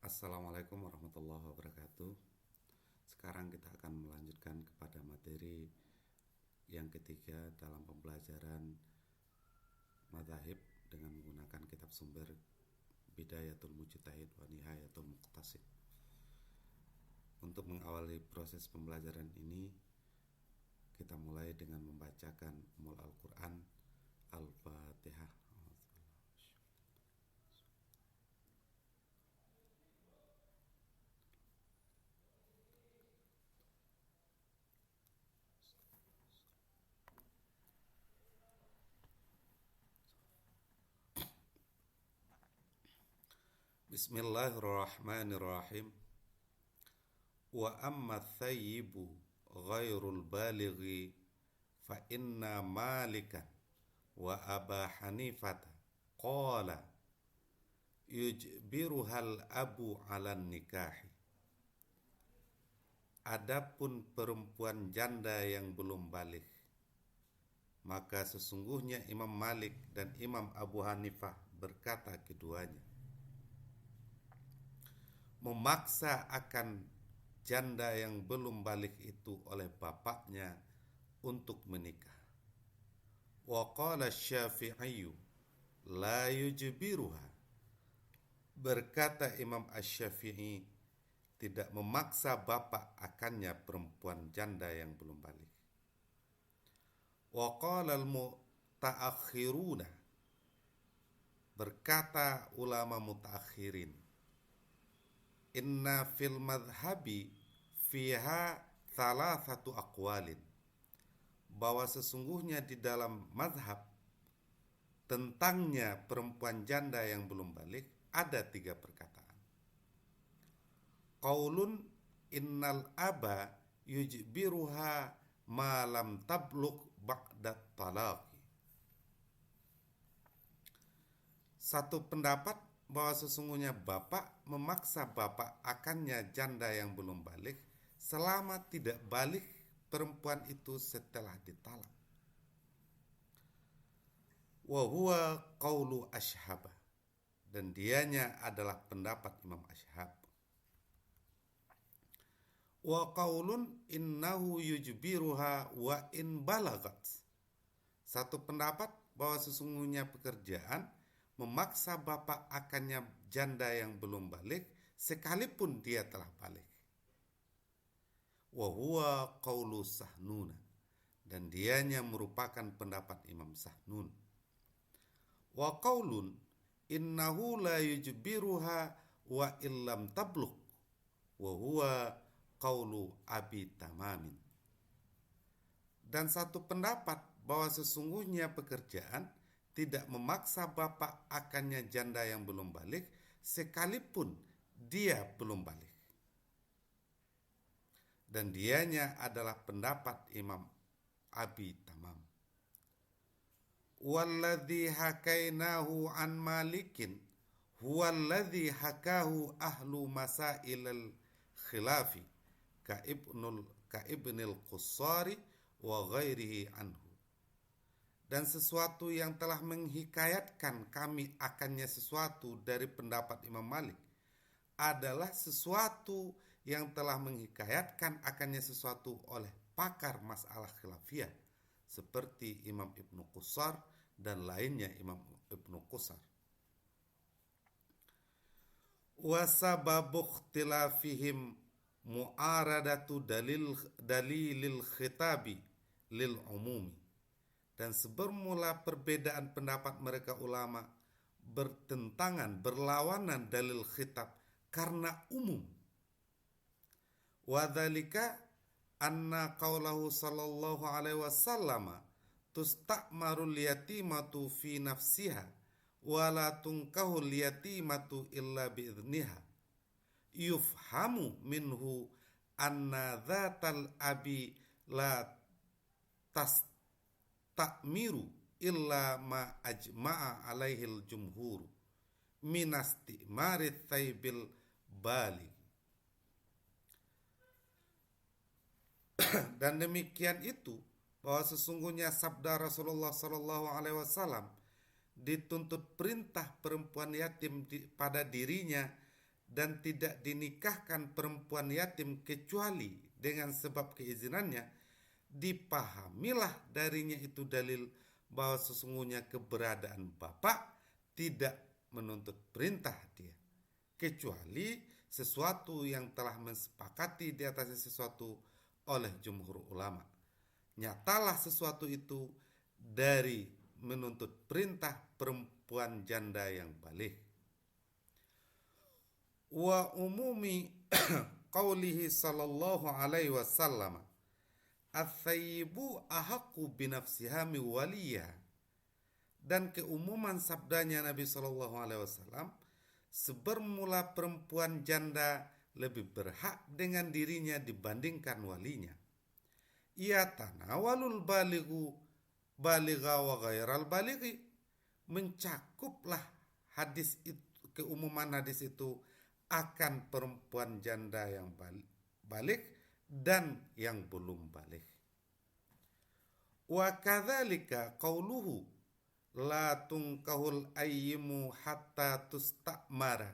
Assalamualaikum warahmatullahi wabarakatuh. Sekarang kita akan melanjutkan kepada materi yang ketiga dalam pembelajaran madzhab dengan menggunakan kitab sumber Bidayatul Mujtahid wa Nihayatul Muqtasid. Untuk mengawali proses pembelajaran ini, kita mulai dengan membacakan Ummul Al-Quran Al-Fatihah. Bismillahirrahmanirrahim. Wa amma thayyibu ghairul balighi fa inna malikan wa aba hanifata qala yujbiruhal abu ala nikahi. Adapun perempuan janda yang belum balik, maka sesungguhnya Imam Malik dan Imam Abu Hanifah berkata keduanya, memaksa akan janda yang belum balik itu oleh bapaknya untuk menikah. Wa qala Syafi'i la yujbiruha. Berkata Imam Asy-Syafi'i, tidak memaksa bapak akannya perempuan janda yang belum balik. Wa qala al-mutaakhiruna. Berkata ulama mutaakhirin, inna fil madhabi fiha thalathatu aqwalin. Bahwa sesungguhnya di dalam mazhab tentangnya perempuan janda yang belum balik ada 3 perkataan. Qaulun innal aba yujbiruha ma lam tablugh ba'da talaqi. Satu pendapat bahwa sesungguhnya bapak memaksa bapak akannya janda yang belum balik selama tidak balik perempuan itu setelah ditalak. Wa huwa qaulu Ashhab, dan dianya adalah pendapat Imam Ashhab. Wa qaulun innahu yujbiruha wa in balagat. Satu pendapat bahwa sesungguhnya pekerjaan memaksa bapak akannya janda yang belum balik sekalipun dia telah balik. Wa huwa qaulu Sahnun, dan dianya merupakan pendapat Imam Sahnun. Wa qaulun innahu la yujbiruha wa illam tablugh, wa huwa qaulu Abi Tamamin. Dan satu pendapat bahwa sesungguhnya pekerjaan tidak memaksa bapak akannya janda yang belum balik sekalipun dia belum balik. Dan dianya adalah pendapat Imam Abi Tamam. Walladhi hakainahu an Malikin huwalladhi hakahu ahlu masailil khilafi ka ibnil Qussari wa ghairihi anhu. Dan sesuatu yang telah menghikayatkan kami akannya sesuatu dari pendapat Imam Malik adalah sesuatu yang telah menghikayatkan akannya sesuatu oleh pakar masalah khilafiyah seperti Imam Ibnu Qussar dan lainnya Imam Ibnu Qussar. Wa sababu ikhtilafihim mu'aradatu dalilil khitabi lil umumi. Dan sebermula perbedaan pendapat mereka ulama bertentangan, berlawanan dalil khitab karena umum. Wa dzalika anna qaulahu sallallahu alaihi wasallam tusta'marul yatimatu fi nafsiha wa la tunkahul yatimatu illa bi'idniha. Yufhamu minhu anna dzatal abi la ta'miru illa ma ajma'a alaihil jumhur minastimari thaybil bali. Dan demikian itu bahwa sesungguhnya sabda Rasulullah sallallahu alaihi wasallam dituntut perintah perempuan yatim pada dirinya dan tidak dinikahkan perempuan yatim kecuali dengan sebab keizinannya, dipahamilah darinya itu dalil bahwa sesungguhnya keberadaan bapak tidak menuntut perintah dia, kecuali sesuatu yang telah mensepakati di atasnya sesuatu oleh jumhur ulama. Nyatalah sesuatu itu dari menuntut perintah perempuan janda yang baligh. Wa umumi qaulihi sallallahu alaihi wasallam, "Ats-tsayyibu ahaqqu binafsiha min waliyha." Dan keumuman sabdanya Nabi sallallahu alaihi wasallam, sebermula perempuan janda lebih berhak dengan dirinya dibandingkan walinya. Ia tanawalul baligha wa ghairal balighi, mencakuplah hadis itu, keumuman hadis itu akan perempuan janda yang baligh dan yang belum baligh. Wa kadzalika qauluhu la tunkahul ayyimu hatta tusta'mara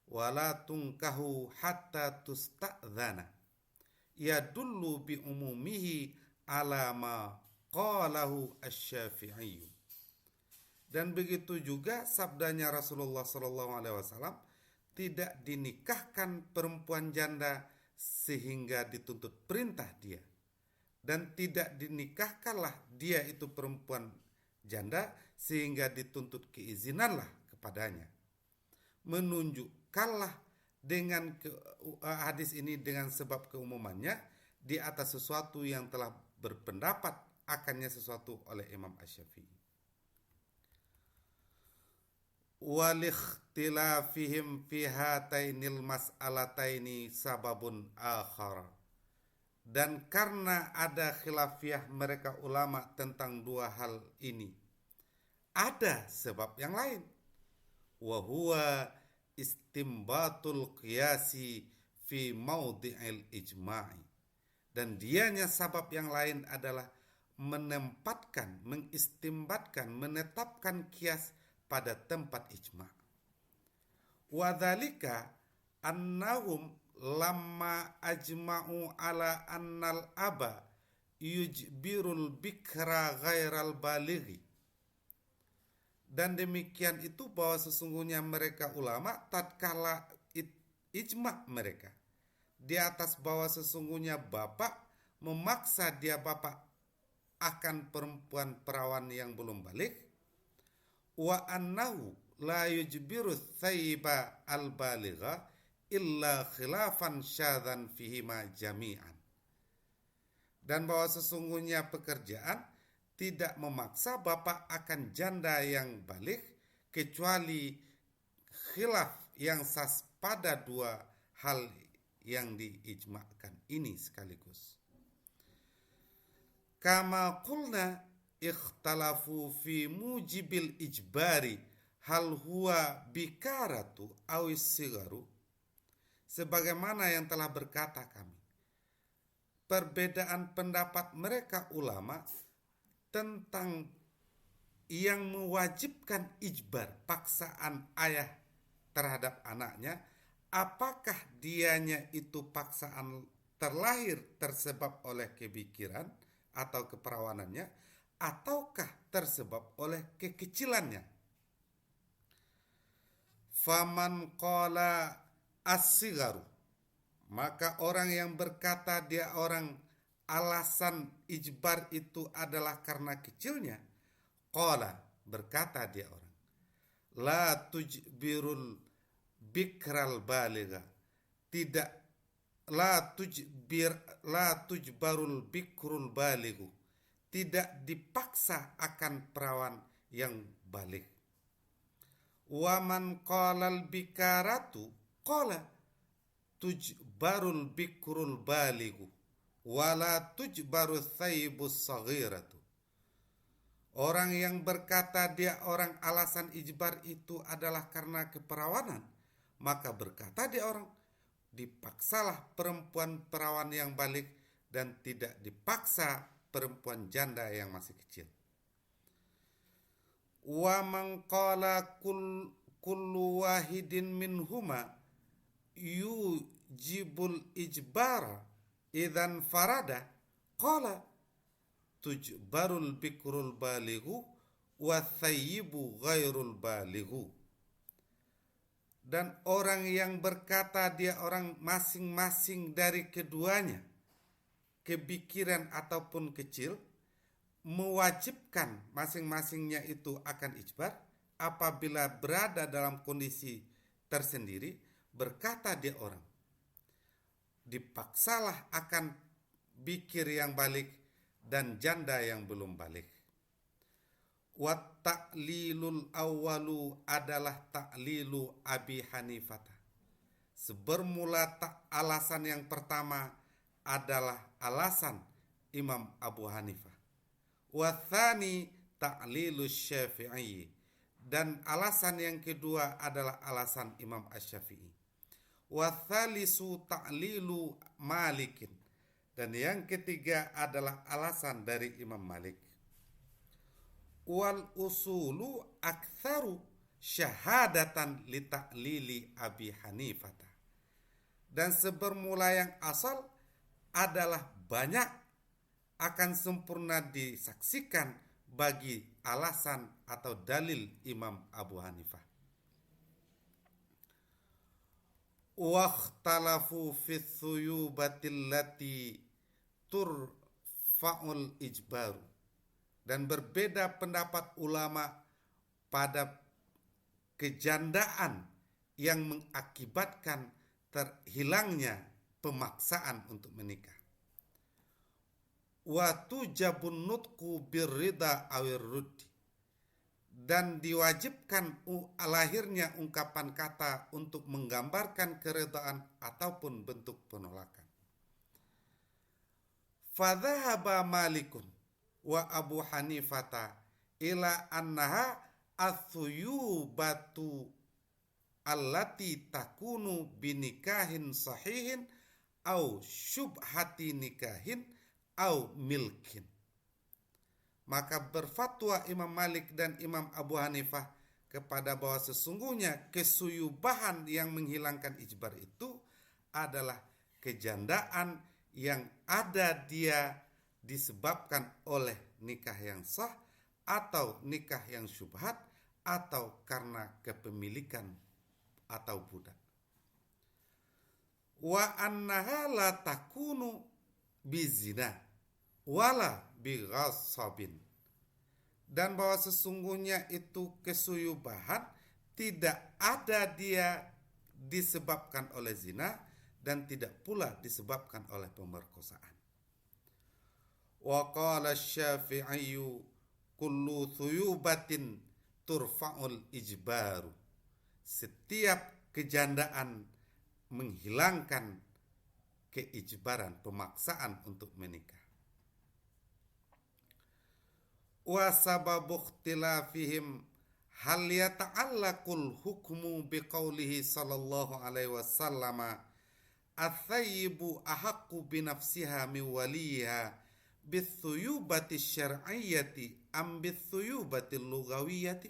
wa la tunkahu hatta tusta'dzana, yadullu bi umumihi ala ma qalahu asy-Syafi'i. Dan begitu juga sabdanya Rasulullah sallallahu alaihi wasallam, tidak dinikahkan perempuan janda sehingga dituntut perintah dia, dan tidak dinikahkanlah dia itu perempuan janda sehingga dituntut keizinanlah kepadanya. Menunjukkanlah dengan hadis ini dengan sebab keumumannya di atas sesuatu yang telah berpendapat akannya sesuatu oleh Imam Asy-Syafi'i. Walikhtilafihim fi hatainil mas'alataini sababun akhar. Dan karena ada khilafiyah mereka ulama tentang dua hal ini, ada sebab yang lain. Wa huwa istimbatul qiyasi fi maudhi'il ijma'i. Dan dianya sebab yang lain adalah menempatkan, mengistimbatkan, menetapkan kias pada tempat ijma'. Wa dzalika annahum lamma ajma'u ala annal aba yujbirul bikra ghairal balighi. Dan demikian itu bahwa sesungguhnya mereka ulama tatkala ijma' mereka di atas bahwa sesungguhnya bapak memaksa dia bapak akan perempuan perawan yang belum baligh, wa annahu la yujbiru thayyiba al-baligha illa khilafan syadzan fihima jami'an. Dan bahwa sesungguhnya pekerjaan tidak memaksa bapak akan janda yang baligh kecuali khilaf yang sas pada dua hal yang diijma'kan ini sekaligus. Kama qulna ikhtalafu fi mujibil ijbari hal huwa bikaratu awis sigaru. Sebagaimana yang telah berkata kami, perbedaan pendapat mereka ulama tentang yang mewajibkan ijbar, paksaan ayah terhadap anaknya, apakah dianya itu paksaan terlahir tersebab oleh kebikiran atau keperawanannya, ataukah tersebab oleh kekecilannya. Faman qala as-sigaru, maka orang yang berkata dia orang alasan ijbar itu adalah karena kecilnya, qala, berkata dia orang, la tujbirul bikral baligha, tidak la tujbarul bikrul balighu, tidak dipaksa akan perawan yang baligh. Wa man qalal bikaratu qala tujbarul bikrul balighu wala tujbaru thayyibus saghiratu. Orang yang berkata dia orang alasan ijbar itu adalah karena keperawanan, maka berkata dia orang dipaksalah perempuan perawan yang baligh dan tidak dipaksa perempuan janda yang masih kecil. Wa man qala kullu wahidin minhuma yujibul ijbara idzan farada qala tujbarul bikrul balighu wa thayyibu ghairul balighu. Dan orang yang berkata dia orang masing-masing dari keduanya, kebikiran ataupun kecil, mewajibkan masing-masingnya itu akan ijbar apabila berada dalam kondisi tersendiri. Berkata dia orang, dipaksalah akan bikir yang balik dan janda yang belum balik. Wa ta'lilul awalu adalah ta'lilu Abi Hanifah. Sebermula alasan yang pertama adalah alasan Imam Abu Hanifah. Wa tsani ta'lilu Syafi'i, dan alasan yang kedua adalah alasan Imam Asy-Syafi'i. Wa tsalisu ta'lilu Malikin, dan yang ketiga adalah alasan dari Imam Malik. Wal usulu aktsaru syahadatan li ta'lili Abi Hanifah. Dan sebermula yang asal adalah banyak akan sempurna disaksikan bagi alasan atau dalil Imam Abu Hanifah. Wakhtalafu fi thuyubatil lati turfa'ul ijbaru, dan berbeda pendapat ulama pada kejandaan yang mengakibatkan terhilangnya pemaksaan untuk menikah. Wa tujabun nutqu birrida awir ruddi, dan diwajibkan lahirnya ungkapan kata untuk menggambarkan keredaan ataupun bentuk penolakan. Fadhahaba Malikun wa Abu Hanifata ila annaha athuyubatu allati takunu binikahin sahihin au syubhati nikahin au milkin. Maka berfatwa Imam Malik dan Imam Abu Hanifah kepada bahwa sesungguhnya kesuyubahan yang menghilangkan ijbar itu adalah kejandaan yang ada dia disebabkan oleh nikah yang sah atau nikah yang syubhat atau karena kepemilikan atau budak. Wa annaha la takunu bizina wala bighasabin, dan bahwa sesungguhnya itu kesuyubahan tidak ada dia disebabkan oleh zina dan tidak pula disebabkan oleh pemerkosaan. Wa qala Syafi'i kullu thuyubatin turfa'ul ijbaru, setiap kejandaan menghilangkan keijbaran, pemaksaan untuk menikah. Wa sababu ikhtilafihim hal yata'allaqul hukmu biqaulihi sallallahu alaihi wasallam athayyibu ahaqqu binafsiha min waliha bithuyubati syar'iyyati am bithuyubati lugawiyyati.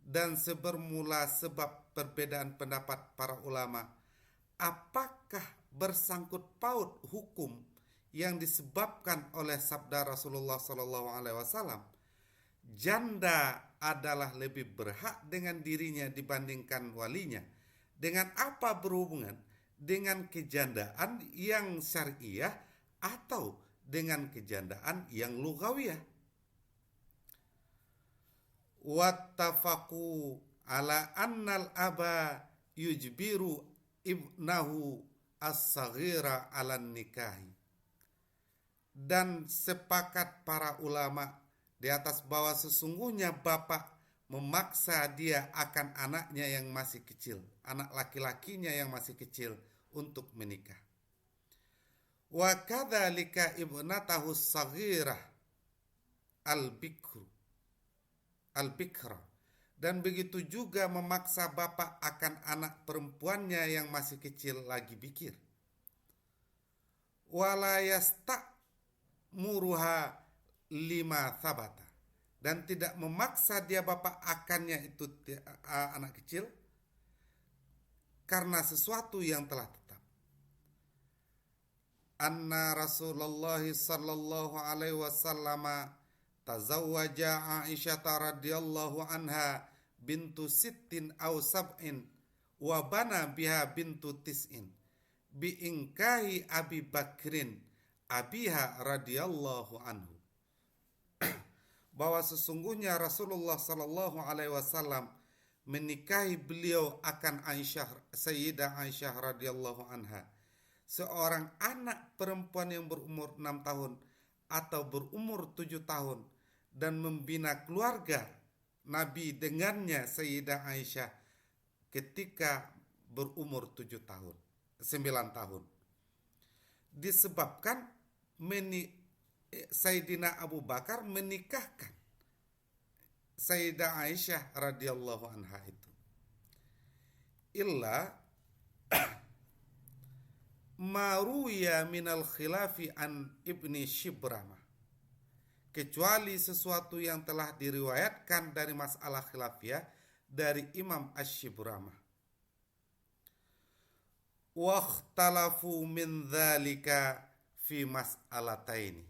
Dan sebermula sebab perbedaan pendapat para ulama, apakah bersangkut paut hukum yang disebabkan oleh sabda Rasulullah SAW, janda adalah lebih berhak dengan dirinya dibandingkan walinya, dengan apa berhubungan dengan kejandaan yang syariah atau dengan kejandaan yang lugawiyah. Wattafaqu ala annal aba yujbiru ibnahu as-saghira ala nikahi, dan sepakat para ulama di atas bahwa sesungguhnya bapak memaksa dia akan anaknya yang masih kecil, anak laki-lakinya yang masih kecil untuk menikah. Wa kadzalika ibnatahu saghirah al-bikra, dan begitu juga memaksa bapak akan anak perempuannya yang masih kecil lagi bikir. Wala yasta'muruha lima thabata, dan tidak memaksa dia bapak akannya itu anak kecil karena sesuatu yang telah tetap. Anna Rasulullah sallallahu alaihi wasallam tazawwaja Aisyah radhiyallahu anha bintu sittin aw sab'in wa bana biha bintu tis'in bi ingkahi Abi Bakrin abiha radhiyallahu anhu. Bahwa sesungguhnya Rasulullah sallallahu alaihi wasallam menikahi beliau akan Aisyah, Sayyidah Aisyah radhiyallahu anha, seorang anak perempuan yang berumur 6 tahun atau berumur 7 tahun, dan membina keluarga Nabi dengannya Sayyidah Aisyah ketika berumur 9 tahun. Disebabkan Sayyidina Abu Bakar menikahkan Sayyidah Aisyah radhiyallahu anha itu. Illa maruya minal khilafi an ibni Shibramah, kecuali sesuatu yang telah diriwayatkan dari masalah khilafiyah dari Imam Ash-Shibramah. Wakhtalafu min dzalika fi mas'alataini,